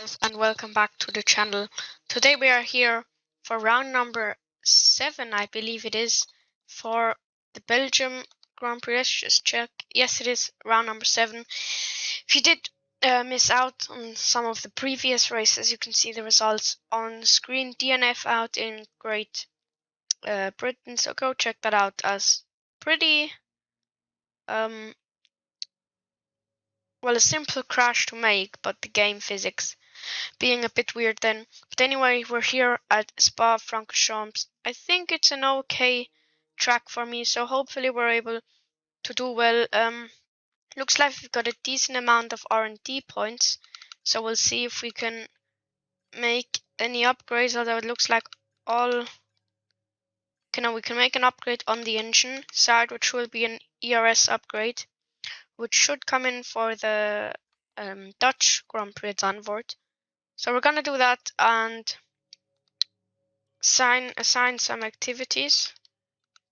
guys, and welcome back to the channel. Today we are here for round number 7, I believe it is, for the Belgium Grand Prix. Let's just check. Yes, it is round number 7. If you did miss out on some of the previous races, you can see the results on the screen. DNF out in Great Britain, so go check that out, as pretty well, a simple crash to make, but the game physics being a bit weird then. But anyway, we're here at Spa-Francorchamps. I think it's an okay track for me, so hopefully we're able to do well. Looks like we've got a decent amount of R&D points, so we'll see if we can make any upgrades, although it looks like all... Okay, now we can make an upgrade on the engine side, which will be an ERS upgrade, which should come in for the Dutch Grand Prix at Zandvoort. So we're gonna do that and assign some activities.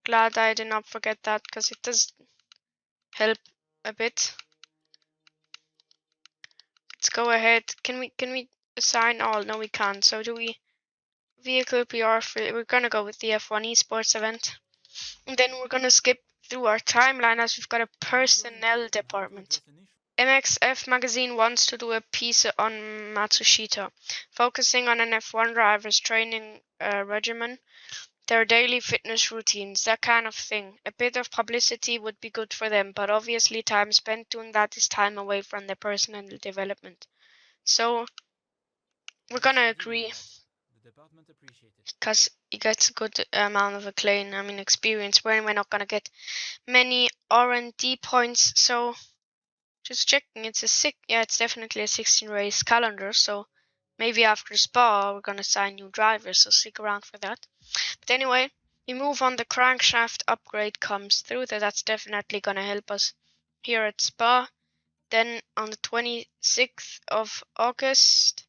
Glad I did not forget that, because it does help a bit. Let's go ahead. Can we assign all? No, we can't. So do we vehicle PR for, we're gonna go with the F1 esports event. And then we're gonna skip through our timeline, as we've got a personnel department. MXF magazine wants to do a piece on Matsushita, focusing on an F1 driver's training regimen, their daily fitness routines, that kind of thing. A bit of publicity would be good for them, but obviously time spent doing that is time away from their personal development. So we're gonna agree, because it gets a good amount of experience, where we're not gonna get many R&D points. So just checking, it's definitely a 16 race calendar, so maybe after Spa we're gonna sign new drivers, so stick around for that. But anyway, we move on. The crankshaft upgrade comes through, that's definitely gonna help us here at Spa. Then on the 26th of August,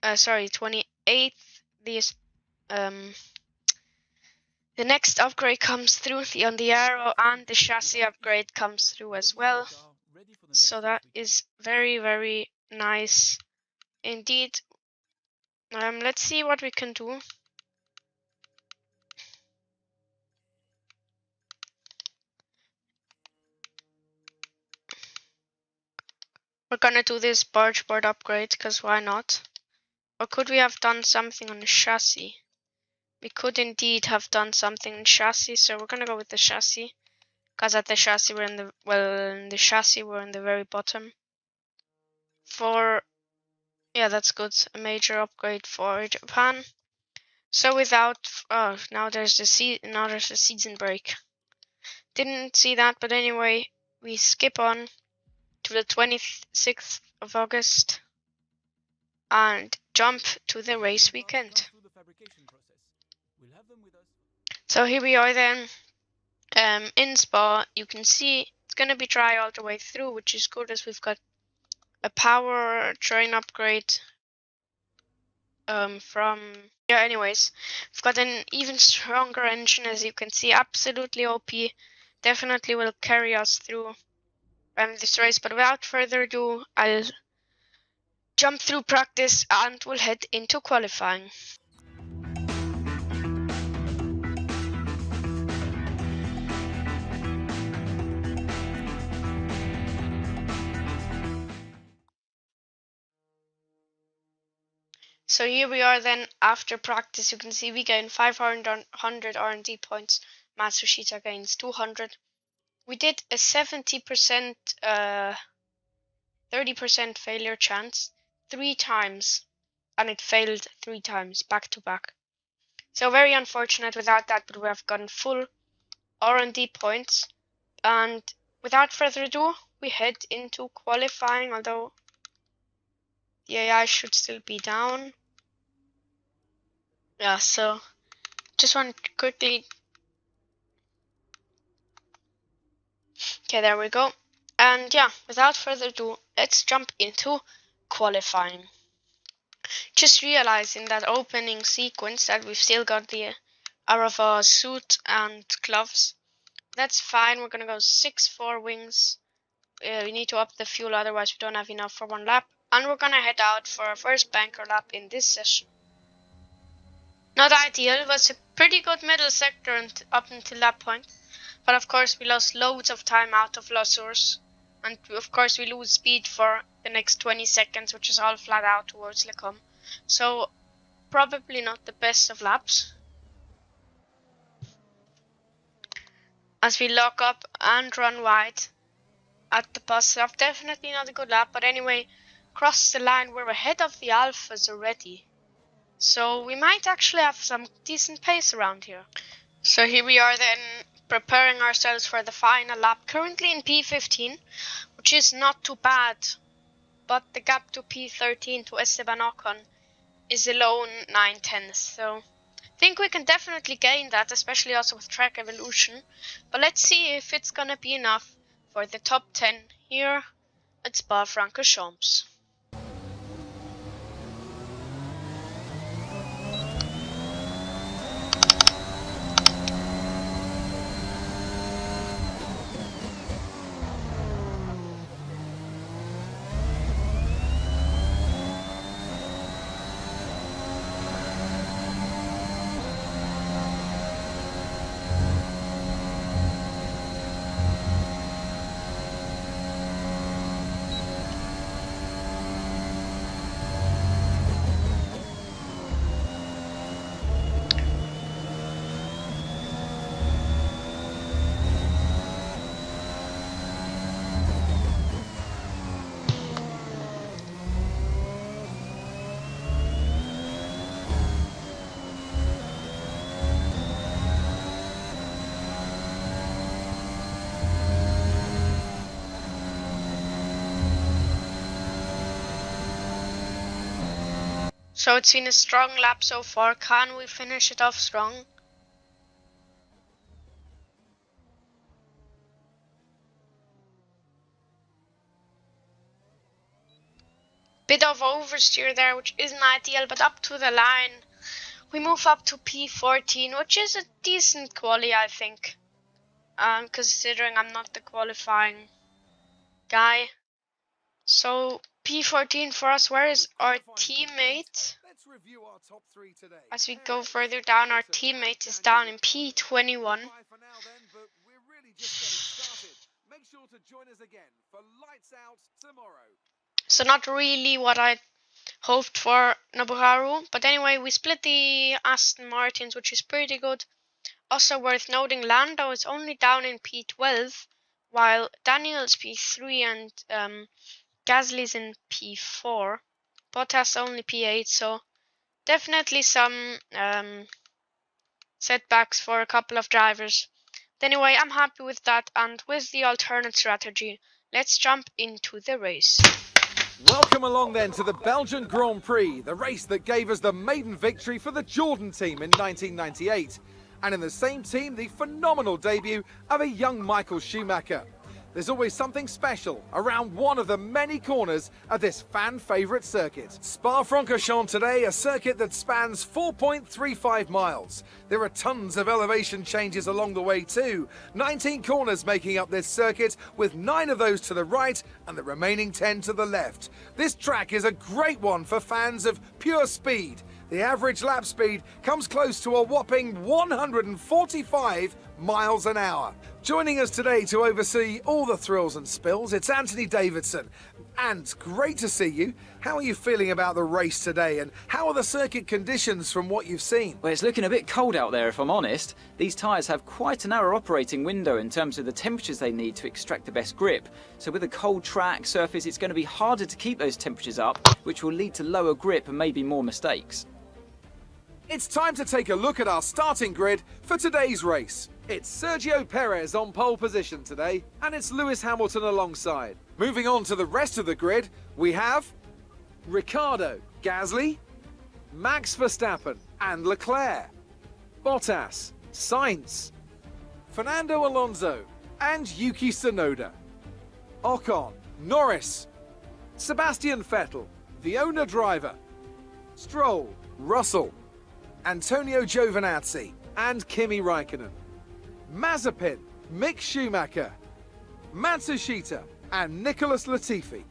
28th, the next upgrade comes through, on the aero, and the chassis upgrade comes through as well. So that is very, very nice indeed. Let's see what we can do. We're gonna do this barge board upgrade, because why not? Or could we have done something on the chassis? We could indeed have done something on chassis, so we're gonna go with the chassis. Because at the chassis we're in the very bottom. That's good. A major upgrade for Japan. So without now there's a season break. Didn't see that, but anyway, we skip on to the 26th of August and jump to the race weekend. So here we are then, in Spa. You can see it's gonna be dry all the way through, which is good, as we've got a power train upgrade anyways, we've got an even stronger engine, as you can see. Absolutely OP. Definitely will carry us through this race. But without further ado, I'll jump through practice and we'll head into qualifying. So here we are then after practice. You can see we gain 500 R&D points. Matsushita gains 200. We did a 70%, 30% failure chance 3 times, and it failed 3 times back to back. So very unfortunate without that, but we have gotten full R&D points. And without further ado, we head into qualifying, although the AI should still be down. Yeah, so just want to quickly... Okay, there we go. And yeah, without further ado, let's jump into qualifying. Just realizing that opening sequence that we've still got the Arava suit and gloves. That's fine. We're gonna go 6-4 wings. We need to up the fuel, otherwise we don't have enough for one lap. And we're gonna head out for our first banker lap in this session. Not ideal, it was a pretty good middle sector up until that point. But of course we lost loads of time out of La Source. And of course we lose speed for the next 20 seconds, which is all flat out towards Lecom. So probably not the best of laps. As we lock up and run wide at the bus stop, definitely not a good lap, but anyway, cross the line, we're ahead of the Alphas already. So we might actually have some decent pace around here. So here we are then, preparing ourselves for the final lap, currently in P15, which is not too bad, but the gap to P13 to Esteban Ocon is alone 9/10, so I think we can definitely gain that, especially also with track evolution. But let's see if it's gonna be enough for the top 10 here at Spa-Francorchamps. So it's been a strong lap so far. Can we finish it off strong? Bit of oversteer there, which isn't ideal, but up to the line. We move up to P14, which is a decent quali, I think. Considering I'm not the qualifying guy. So P14 for us. Where is our teammate? As we go further down, our teammate is down in P21. So not really what I hoped for Nobuharu. But anyway, we split the Aston Martins, which is pretty good. Also worth noting, Lando is only down in P12, while Daniel's P3 and Gasly's in P4. Bottas only P8, so definitely some setbacks for a couple of drivers. But anyway, I'm happy with that, and with the alternate strategy, let's jump into the race. Welcome along then to the Belgian Grand Prix, the race that gave us the maiden victory for the Jordan team in 1998. And in the same team, the phenomenal debut of a young Michael Schumacher. There's always something special around one of the many corners of this fan-favourite circuit. Spa-Francorchamps today, a circuit that spans 4.35 miles. There are tons of elevation changes along the way too. 19 corners making up this circuit, with 9 of those to the right and the remaining 10 to the left. This track is a great one for fans of pure speed. The average lap speed comes close to a whopping 145 miles an hour. Joining us today to oversee all the thrills and spills, it's Anthony Davidson. And great to see you. How are you feeling about the race today, and how are the circuit conditions from what you've seen? Well, it's looking a bit cold out there, if I'm honest. These tyres have quite a narrow operating window in terms of the temperatures they need to extract the best grip. So with a cold track surface, it's going to be harder to keep those temperatures up, which will lead to lower grip and maybe more mistakes. It's time to take a look at our starting grid for today's race. It's Sergio Perez on pole position today, and it's Lewis Hamilton alongside. Moving on to the rest of the grid, we have Ricciardo, Gasly, Max Verstappen and Leclerc, Bottas, Sainz, Fernando Alonso and Yuki Tsunoda, Ocon, Norris, Sebastian Vettel, the owner driver, Stroll, Russell, Antonio Giovinazzi and Kimi Raikkonen, Mazepin, Mick Schumacher, Matsushita and Nicholas Latifi.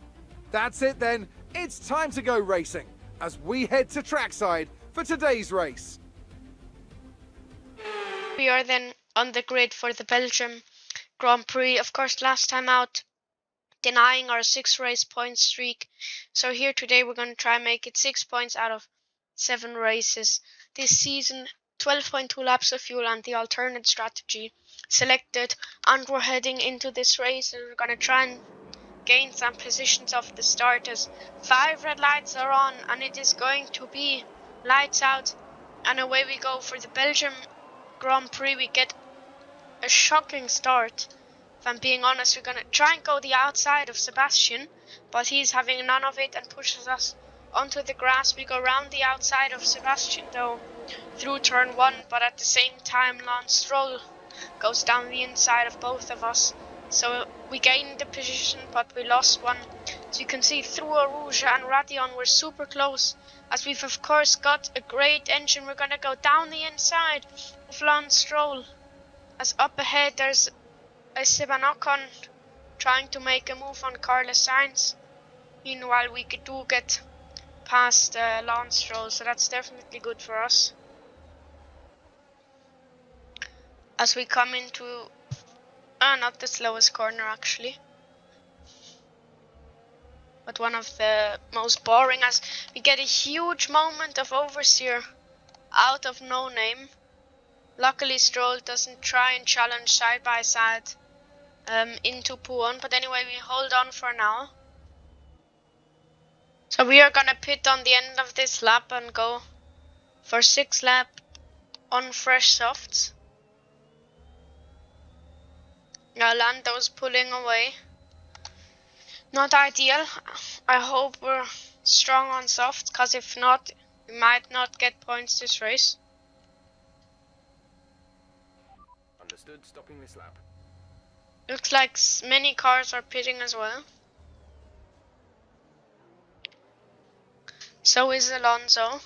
That's it then, It's time to go racing as we head to trackside for today's race. We are then on the grid for the Belgium Grand Prix. Of course, last time out, denying our 6-race point streak. So here today we're going to try and make it 6 points out of 7 races. This season, 12.2 laps of fuel and the alternate strategy selected. And we're heading into this race and we're going to try and gain some positions off the start as 5 red lights are on and it is going to be lights out. And away we go for the Belgium Grand Prix. We get a shocking start. If I'm being honest, we're going to try and go the outside of Sebastian, but he's having none of it and pushes us onto the grass. We go round the outside of Sebastian though, through turn 1, but at the same time Lance Stroll goes down the inside of both of us. So we gained the position, but we lost one. So you can see through Aruja and Radion we're super close, as we've of course got a great engine. We're going to go down the inside of Lance Stroll, as up ahead there's Esteban Ocon trying to make a move on Carlos Sainz. Meanwhile, we do get past Lance Stroll, so that's definitely good for us. As we come into, not the slowest corner actually, but one of the most boring, as we get a huge moment of oversteer out of No Name. Luckily Stroll doesn't try and challenge side by side into Puon, but anyway we hold on for now. So we are gonna pit on the end of this lap and go for 6 lap on fresh softs. Now Lando's pulling away. Not ideal. I hope we're strong on softs, cause if not we might not get points this race. Understood, stopping this lap. Looks like many cars are pitting as well. So is Alonso.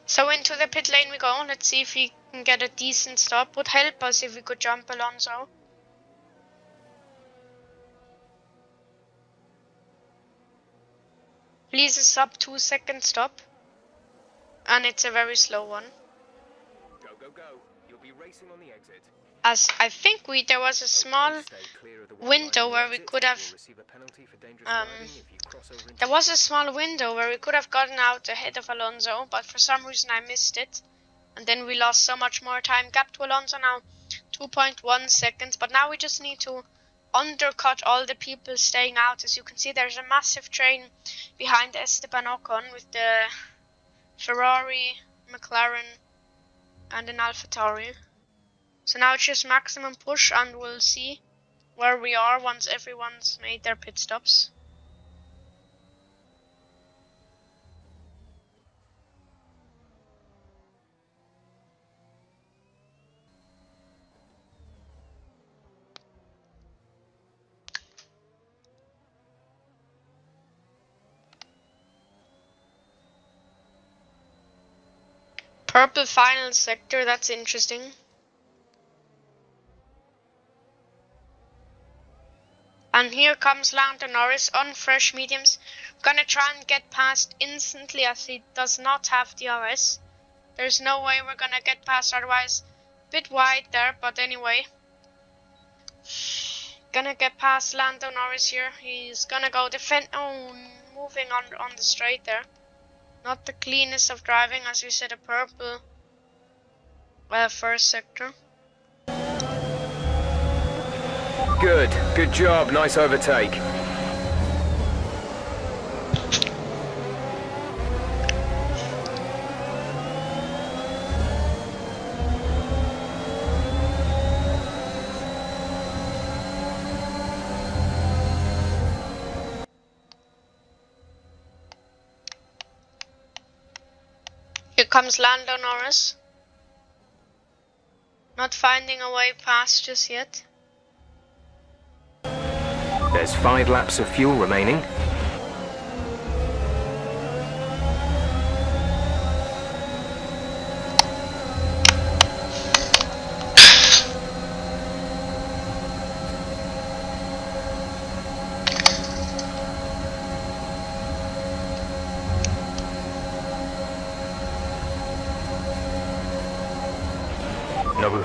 So into the pit lane we go. Let's see if we can get a decent stop. Would help us if we could jump Alonso. Please a sub 2 second stop. And it's a very slow one. Go, go, go. You'll be racing on the exit. As I think there was a small window where we could have gotten out ahead of Alonso, but for some reason I missed it, and then we lost so much more time. Gap to Alonso now 2.1 seconds, but now we just need to undercut all the people staying out. As you can see, there's a massive train behind Esteban Ocon with the Ferrari, McLaren and an AlphaTauri. So now it's just maximum push and we'll see where we are once everyone's made their pit stops. Purple final sector, that's interesting. And here comes Lando Norris on fresh mediums. Gonna try and get past instantly as he does not have DRS. There's no way we're gonna get past, otherwise bit wide there, but anyway. Gonna get past Lando Norris here. He's gonna go moving on the straight there. Not the cleanest of driving, as we said, a purple first sector. Good job, nice overtake. Here comes Lando Norris. Not finding a way past just yet. There's 5 laps of fuel remaining.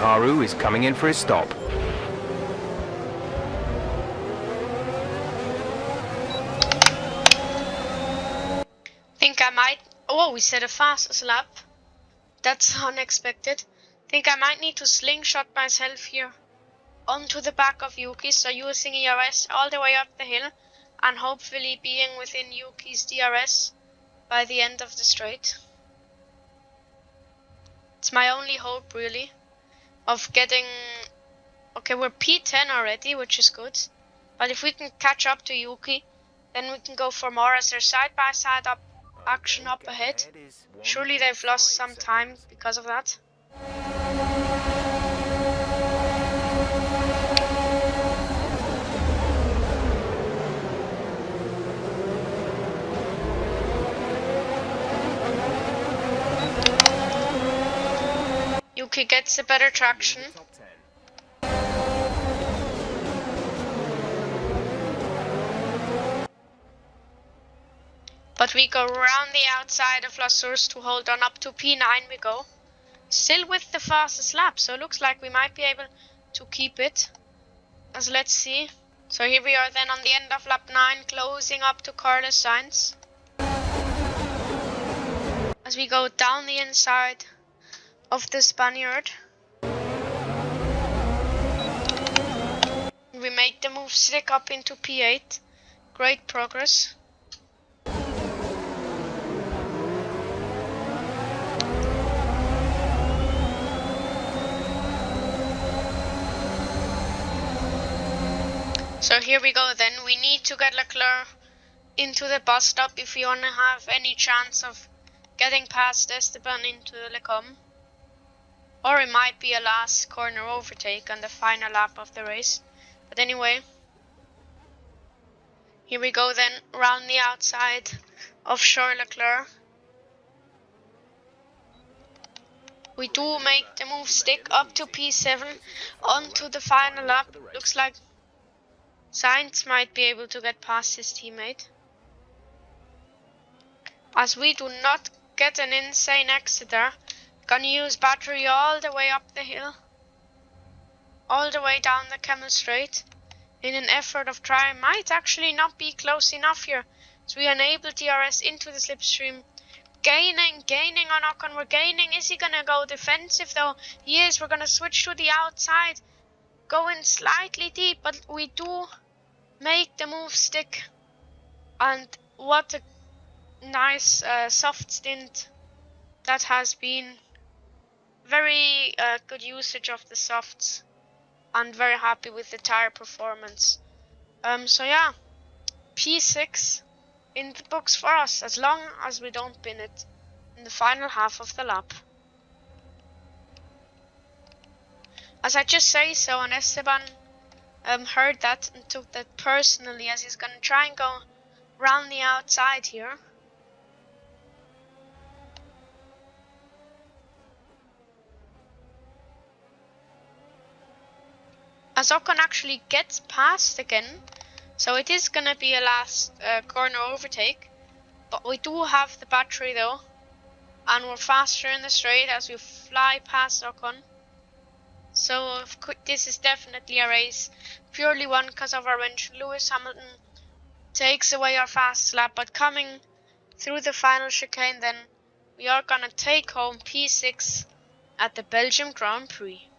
Haru is coming in for his stop. Think I might... Oh, we set a fastest lap. That's unexpected. Think I might need to slingshot myself here onto the back of Yuki, so using ERS all the way up the hill and hopefully being within Yuki's DRS by the end of the straight. It's my only hope, really, of getting... Okay, we're P10 already, which is good. But if we can catch up to Yuki, then we can go for more as there's side-by-side action up ahead. Surely they've lost some time because of that. Yuki gets a better traction. But we go around the outside of La Source to hold on up to P9 we go. Still with the fastest lap, so it looks like we might be able to keep it. As let's see. So here we are then on the end of lap 9, closing up to Carlos Sainz. As we go down the inside of the Spaniard. We make the move stick up into P8. Great progress. So here we go then, we need to get Leclerc into the bus stop if we want to have any chance of getting past Esteban into Le Com. Or it might be a last corner overtake on the final lap of the race. But anyway, here we go then, round the outside of Charles Leclerc. We do make the move stick up to P7 onto the final lap. Looks like Sainz might be able to get past his teammate. As we do not get an insane exit there, gonna use battery all the way up the hill, all the way down the Camel Straight, in an effort of trying. Might actually not be close enough here, so we enable DRS into the slipstream. Gaining on Ocon, we're gaining. Is he gonna go defensive though? He is. We're gonna switch to the outside, going slightly deep, but we do make the move stick. And what a nice soft stint that has been. Very good usage of the softs, and very happy with the tire performance. So yeah, P6 in the books for us, as long as we don't bin it in the final half of the lap. As I just say so, and Esteban heard that and took that personally, as he's gonna try and go round the outside here. As Ocon actually gets past again, so it is gonna be a last corner overtake, but we do have the battery though, and we're faster in the straight as we fly past Ocon. So this is definitely a race purely won because of our engine. Lewis Hamilton takes away our fast lap, but coming through the final chicane then, we are gonna take home P6 at the Belgium Grand Prix.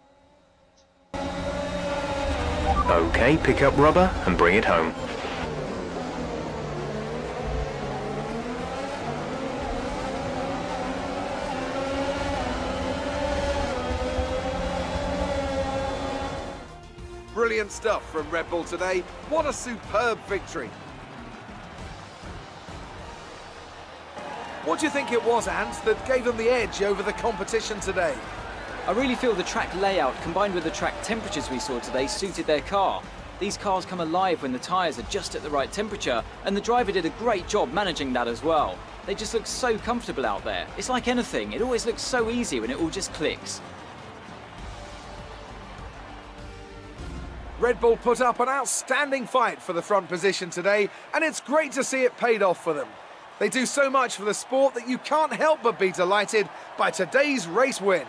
Okay, pick up rubber and bring it home. Brilliant stuff from Red Bull today. What a superb victory. What do you think it was, Ant, that gave them the edge over the competition today? I really feel the track layout combined with the track temperatures we saw today suited their car. These cars come alive when the tyres are just at the right temperature, and the driver did a great job managing that as well. They just look so comfortable out there. It's like anything, it always looks so easy when it all just clicks. Red Bull put up an outstanding fight for the front position today, and it's great to see it paid off for them. They do so much for the sport that you can't help but be delighted by today's race win.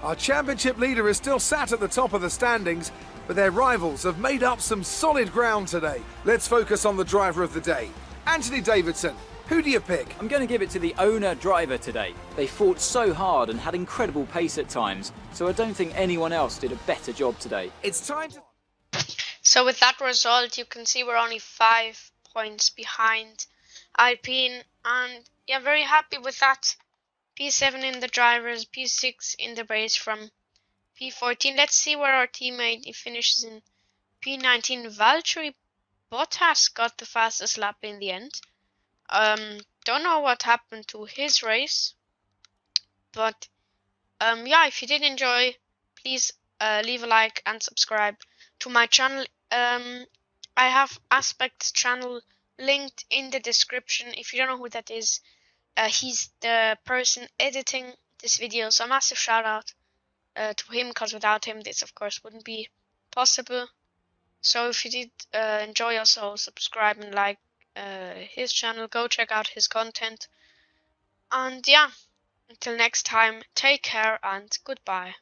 Our championship leader is still sat at the top of the standings, but their rivals have made up some solid ground today. Let's focus on the driver of the day. Anthony Davidson, who do you pick? I'm going to give it to the owner-driver today. They fought so hard and had incredible pace at times, so I don't think anyone else did a better job today. It's time to... So with that result, you can see we're only 5 points behind Alpine, and yeah, very happy with that. P7 in the drivers, P6 in the race from P14. Let's see where our teammate finishes in P19. Valtteri Bottas got the fastest lap in the end. Don't know what happened to his race, but yeah, if you did enjoy, please leave a like and subscribe to my channel. I have Aspect's channel linked in the description. If you don't know who that is, he's the person editing this video, so a massive shout out to him, because without him this of course wouldn't be possible. So if you did enjoy, also subscribe and like his channel, go check out his content, and yeah, until next time, take care and goodbye.